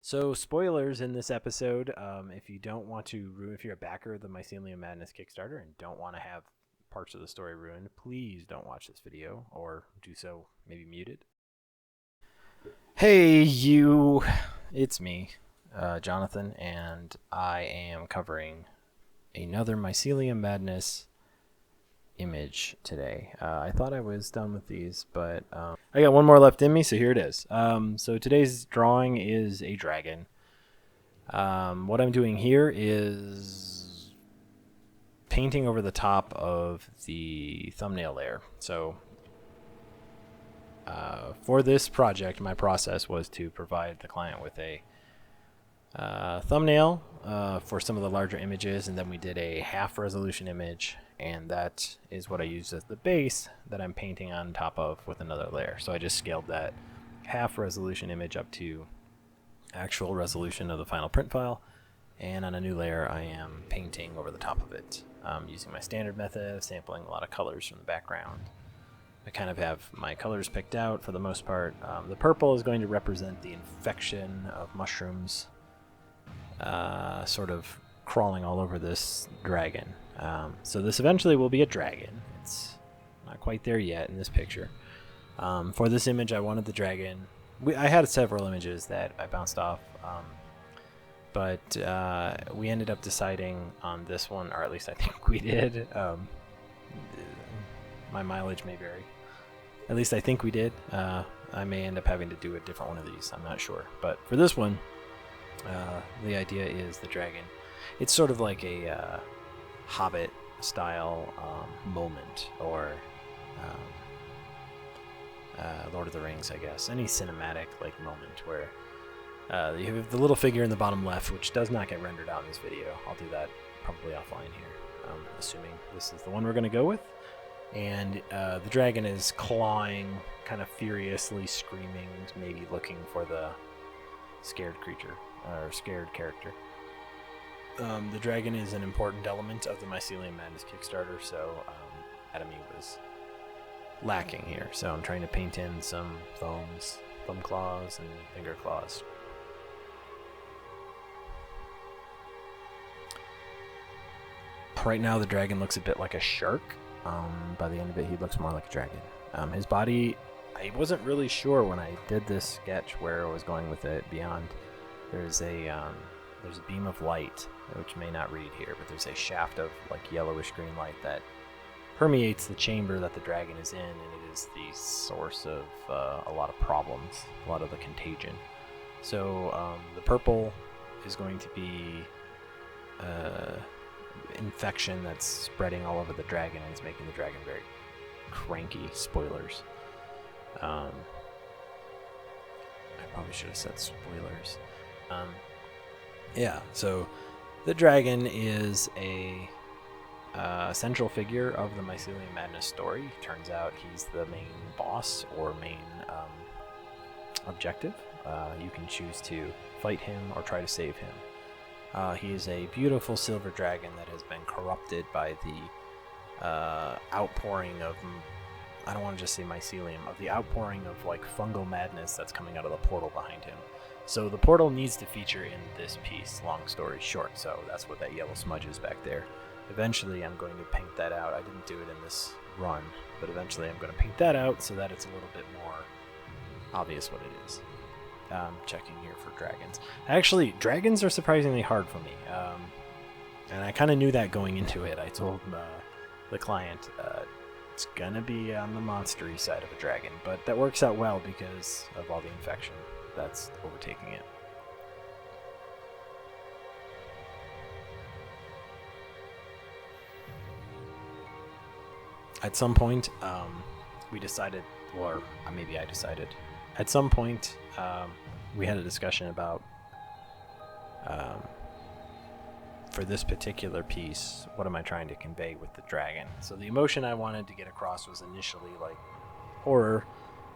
So, spoilers in this episode. If you don't want to ruin, if you're a backer of the Mycelium Madness Kickstarter and don't want to have parts of the story ruined, please don't watch this video or do so maybe muted. Hey, you. It's me, Jonathan, and I am covering another Mycelium Madness image today. I thought I was done with these, but I got one more left in me, so here it is. So today's drawing is a dragon. What I'm doing here is painting over the top of the thumbnail layer. So for this project, my process was to provide the client with a thumbnail for some of the larger images, and then we did a half resolution image, and that is what I used as the base that I'm painting on top of with another layer. So I just scaled that half resolution image up to actual resolution of the final print file, and on a new layer I am painting over the top of it using my standard method of sampling a lot of colors from the background. I kind of have my colors picked out for the most part. The purple is going to represent the infection of mushrooms sort of crawling all over this dragon. So this eventually will be a dragon. It's not quite there yet in this picture. For this image, I wanted the dragon. I had several images that I bounced off, but we ended up deciding on this one, or at least I think we did. My mileage may vary. At least I think we did. I may end up having to do a different one of these. I'm not sure. But for this one, the idea is the dragon. It's sort of like a Hobbit style moment, or Lord of the Rings, I guess. Any cinematic like moment where you have the little figure in the bottom left, which does not get rendered out in this video. I'll do that probably offline here, assuming this is the one we're going to go with. And the dragon is clawing, kind of furiously screaming, maybe looking for the scared creature, or scared character. The dragon is an important element of the Mycelium Madness Kickstarter, so anatomy was lacking here. So I'm trying to paint in some thumbs, thumb claws, and finger claws. Right now the dragon looks a bit like a shark. By the end of it, he looks more like a dragon. His body, I wasn't really sure when I did this sketch where I was going with it beyond. There's a beam of light, which may not read here, but there's a shaft of like yellowish green light that permeates the chamber that the dragon is in, and it is the source of a lot of problems, a lot of the contagion. So the purple is going to be infection that's spreading all over the dragon, and it's making the dragon very cranky. Spoilers. I probably should have said spoilers. Yeah, so the dragon is a central figure of the Mycelium Madness story. Turns out he's the main boss or main objective. You can choose to fight him or try to save him. He is a beautiful silver dragon that has been corrupted by the outpouring of, I don't want to just say mycelium, of the outpouring of like fungal madness that's coming out of the portal behind him. So the portal needs to feature in this piece, long story short, so that's what that yellow smudge is back there. Eventually I'm going to paint that out. I didn't do it in this run, but eventually I'm going to paint that out so that it's a little bit more obvious what it is. Checking here for dragons. Actually, dragons are surprisingly hard for me, and I kind of knew that going into it. I told the client it's gonna be on the monstery side of a dragon, but that works out well because of all the infection that's overtaking it. At some point, we decided, or maybe I decided, at some point, we had a discussion about, for this particular piece, what am I trying to convey with the dragon? So the emotion I wanted to get across was initially like horror.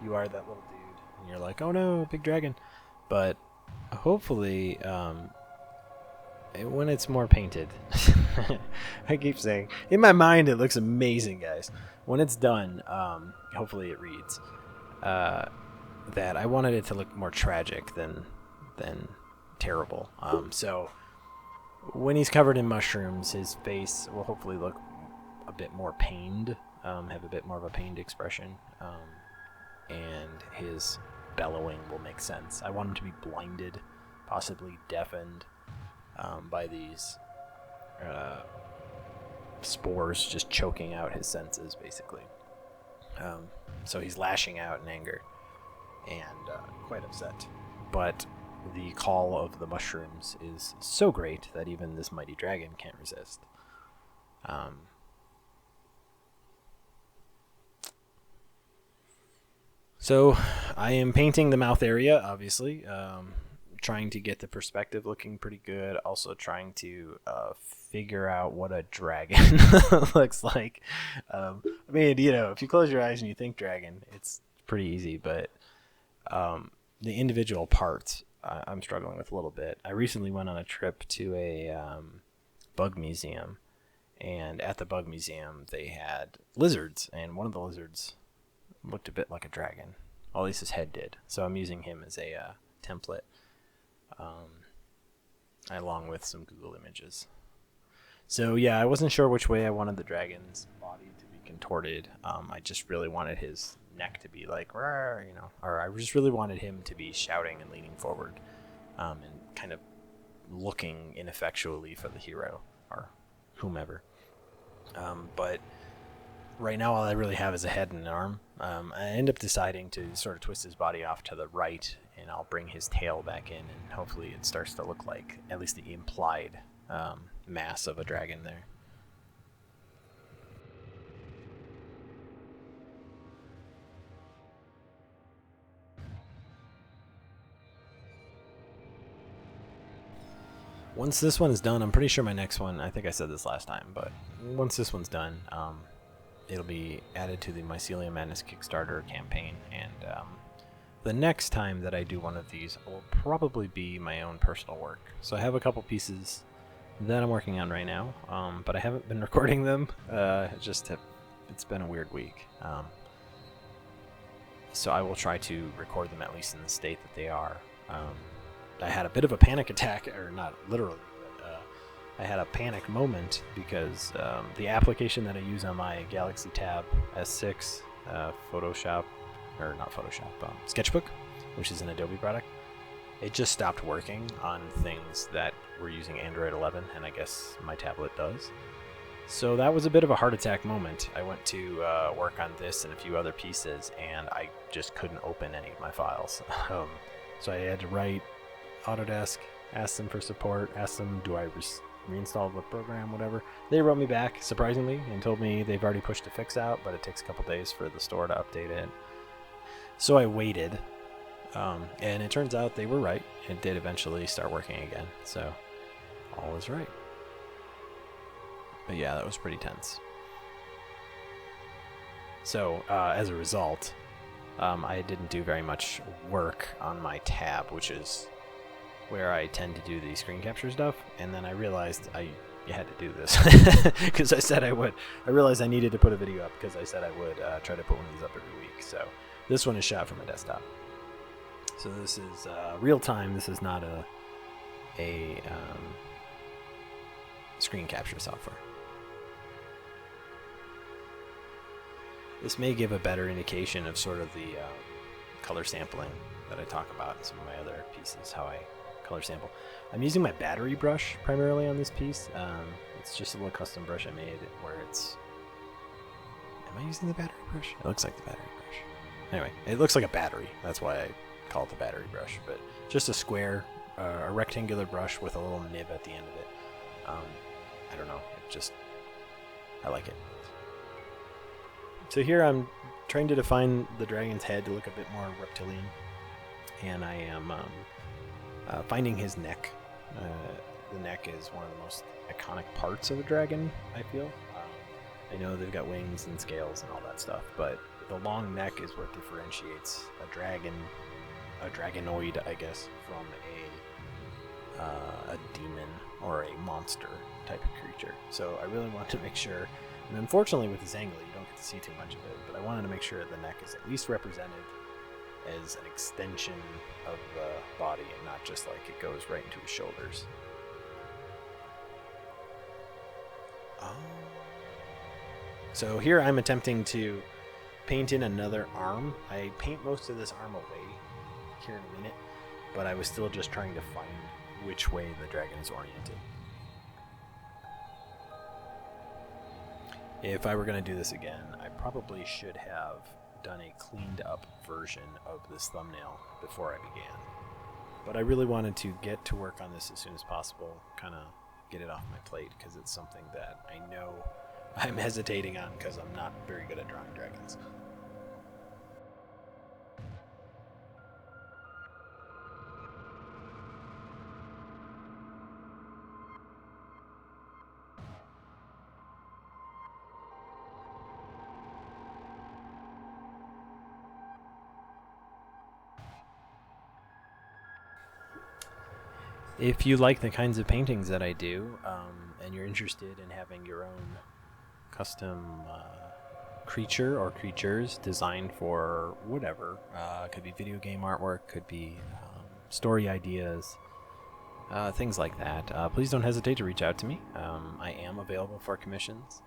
You are that little dude, and you're like, oh no, big dragon. But hopefully, when it's more painted, I keep saying, in my mind it looks amazing, guys. When it's done, hopefully it reads that I wanted it to look more tragic than terrible. So when he's covered in mushrooms, his face will hopefully look a bit more pained, have a bit more of a pained expression, and his bellowing will make sense. I want him to be blinded, possibly deafened, by these spores just choking out his senses, basically. So he's lashing out in anger and quite upset. But the call of the mushrooms is so great that even this mighty dragon can't resist. So I am painting the mouth area, obviously, trying to get the perspective looking pretty good. Also trying to figure out what a dragon looks like. I mean, if you close your eyes and you think dragon, it's pretty easy, but the individual parts I'm struggling with a little bit. I recently went on a trip to a bug museum, and at the bug museum they had lizards, and one of the lizards looked a bit like a dragon. At least his head did. So I'm using him as a template, along with some Google images. So yeah, I wasn't sure which way I wanted the dragon's body to be contorted. I just really wanted his neck to be like, or I just really wanted him to be shouting and leaning forward, and kind of looking ineffectually for the hero or whomever. But right now, all I really have is a head and an arm. I end up deciding to sort of twist his body off to the right, and I'll bring his tail back in, and hopefully it starts to look like at least the implied mass of a dragon there. Once this one is done, I'm pretty sure my next one, I think I said this last time, but once this one's done, it'll be added to the Mycelium Madness Kickstarter campaign, and the next time that I do one of these will probably be my own personal work. So I have a couple pieces that I'm working on right now, but I haven't been recording them. It's been a weird week. So I will try to record them at least in the state that they are. I had a bit of a panic attack, or not literally, but I had a panic moment because the application that I use on my Galaxy Tab S6 Sketchbook, which is an Adobe product, it just stopped working on things that were using Android 11, and I guess my tablet does. So that was a bit of a heart attack moment. I went to work on this and a few other pieces, and I just couldn't open any of my files. So I had to write Autodesk, ask them for support, ask them, do I reinstall the program, whatever. They wrote me back, surprisingly, and told me they've already pushed a fix out, but it takes a couple days for the store to update it. So I waited, and it turns out they were right. It did eventually start working again, so all is right. But yeah, that was pretty tense. So as a result, I didn't do very much work on my tab, which is where I tend to do the screen capture stuff, and then I realized you had to do this because I said I would. I realized I needed to put a video up because I said I would try to put one of these up every week. So this one is shot from a desktop. So this is real time. This is not a screen capture software. This may give a better indication of sort of the color sampling that I talk about in some of my other pieces, how I color sample. I'm using my battery brush primarily on this piece. It's just a little custom brush I made where it's... Am I using the battery brush? It looks like the battery brush. Anyway, it looks like a battery. That's why I call it the battery brush. But just a square, a rectangular brush with a little nib at the end of it. I don't know. I like it. So here I'm trying to define the dragon's head to look a bit more reptilian. And I am finding his neck. The neck is one of the most iconic parts of a dragon, I feel. I know they've got wings and scales and all that stuff, but the long neck is what differentiates a dragon, a dragonoid, I guess, from a demon or a monster type of creature. So I really want to make sure, and unfortunately with this angle you don't get to see too much of it, but I wanted to make sure the neck is at least represented as an extension of the body and not just like it goes right into his shoulders. So here I'm attempting to paint in another arm. I paint most of this arm away here in a minute, but I was still just trying to find which way the dragon is oriented. If I were going to do this again, I probably should have done a cleaned up version of this thumbnail before I began. But I really wanted to get to work on this as soon as possible, kind of get it off my plate, because it's something that I know I'm hesitating on because I'm not very good at drawing dragons. If you like the kinds of paintings that I do, and you're interested in having your own custom creature or creatures designed for whatever, could be video game artwork, could be story ideas, things like that, please don't hesitate to reach out to me. I am available for commissions,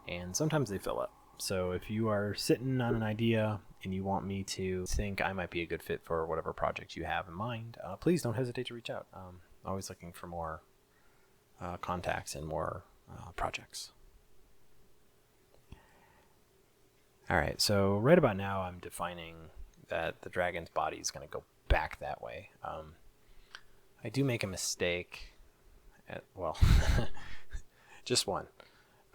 and sometimes they fill up. So if you are sitting on an idea and you want me to think I might be a good fit for whatever project you have in mind, please don't hesitate to reach out. Always looking for more contacts and more projects. Alright, so right about now I'm defining that the dragon's body is going to go back that way. I do make a mistake well, just one.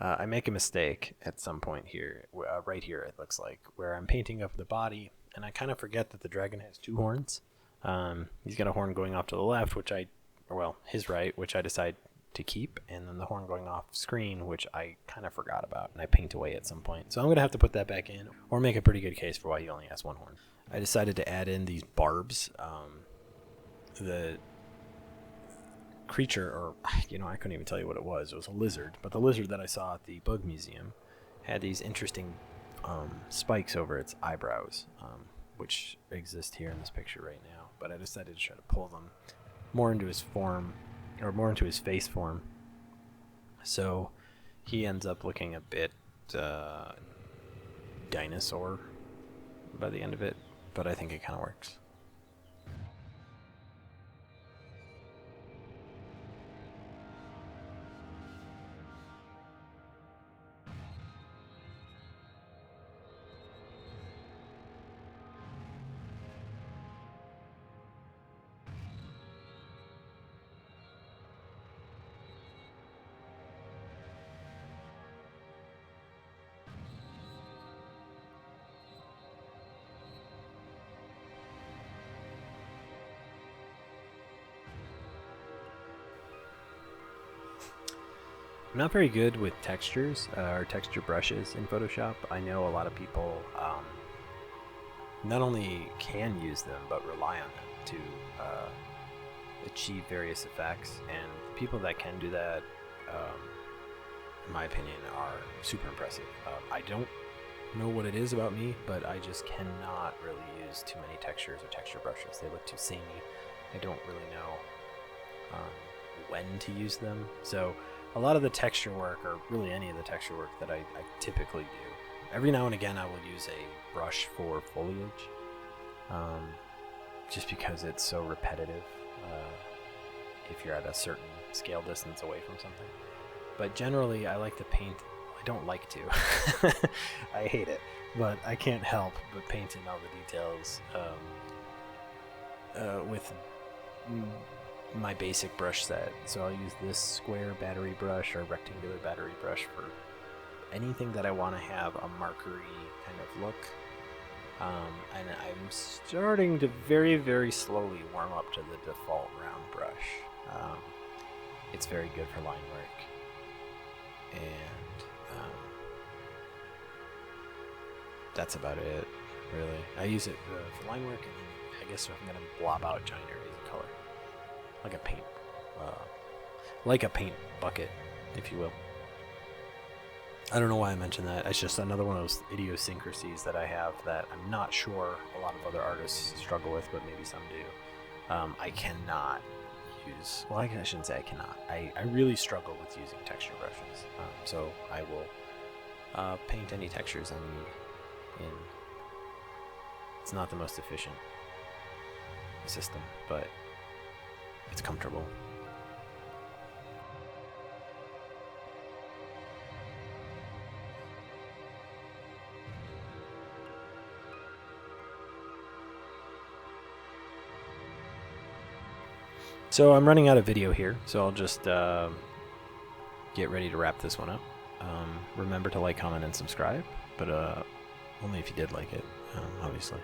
I make a mistake at some point here, right here it looks like, where I'm painting up the body, and I kind of forget that the dragon has two horns. He's got a horn going off to the left, his right, which I decide to keep, and then the horn going off screen, which I kind of forgot about, and I paint away at some point. So I'm going to have to put that back in, or make a pretty good case for why he only has one horn. I decided to add in these barbs. The creature, or I couldn't even tell you what it was. It was a lizard, but the lizard that I saw at the bug museum had these interesting spikes over its eyebrows, which exist here in this picture right now. But I decided to try to pull them more into his form, or more into his face form, so he ends up looking a bit dinosaur by the end of it, but I think it kind of works. I'm not very good with textures or texture brushes in Photoshop. I know a lot of people not only can use them, but rely on them to achieve various effects. And people that can do that, in my opinion, are super impressive. I don't know what it is about me, but I just cannot really use too many textures or texture brushes. They look too samey. I don't really know when to use them. So a lot of the texture work, or really any of the texture work that I typically do, every now and again I will use a brush for foliage, just because it's so repetitive if you're at a certain scale distance away from something. But generally I like to paint. I don't like to. I hate it, but I can't help but paint in all the details with my basic brush set. So I'll use this square battery brush or rectangular battery brush for anything that I want to have a markery kind of look. And I'm starting to very, very slowly warm up to the default round brush. It's very good for line work. And that's about it, really. I use it for line work, and then I guess if I'm going to blob out giant areas of color. Like a paint bucket, if you will. I don't know why I mentioned that. It's just another one of those idiosyncrasies that I have that I'm not sure a lot of other artists struggle with, but maybe some do. I cannot use, well, I shouldn't say I cannot. I really struggle with using texture brushes. So I will paint any textures I need in. It's not the most efficient system, but it's comfortable. So I'm running out of video here, so I'll just get ready to wrap this one up. Remember to like, comment, and subscribe, but only if you did like it, obviously.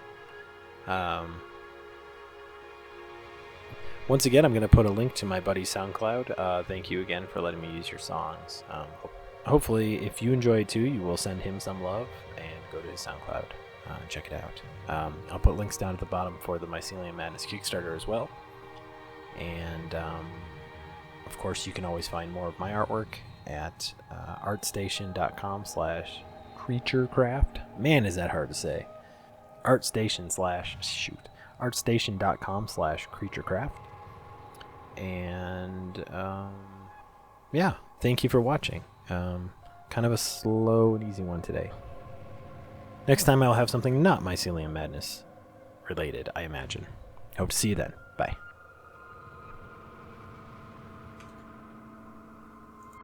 Once again, I'm going to put a link to my buddy's SoundCloud. Thank you again for letting me use your songs. Hopefully, if you enjoy it too, you will send him some love and go to his SoundCloud and check it out. I'll put links down at the bottom for the Mycelium Madness Kickstarter as well. And of course, you can always find more of my artwork at artstation.com/creaturecraft. Man, is that hard to say. artstation.com/creaturecraft. And yeah, thank you for watching. Kind of a slow and easy one today. Next time I'll have something not Mycelium Madness related, I imagine. Hope to see you then. Bye.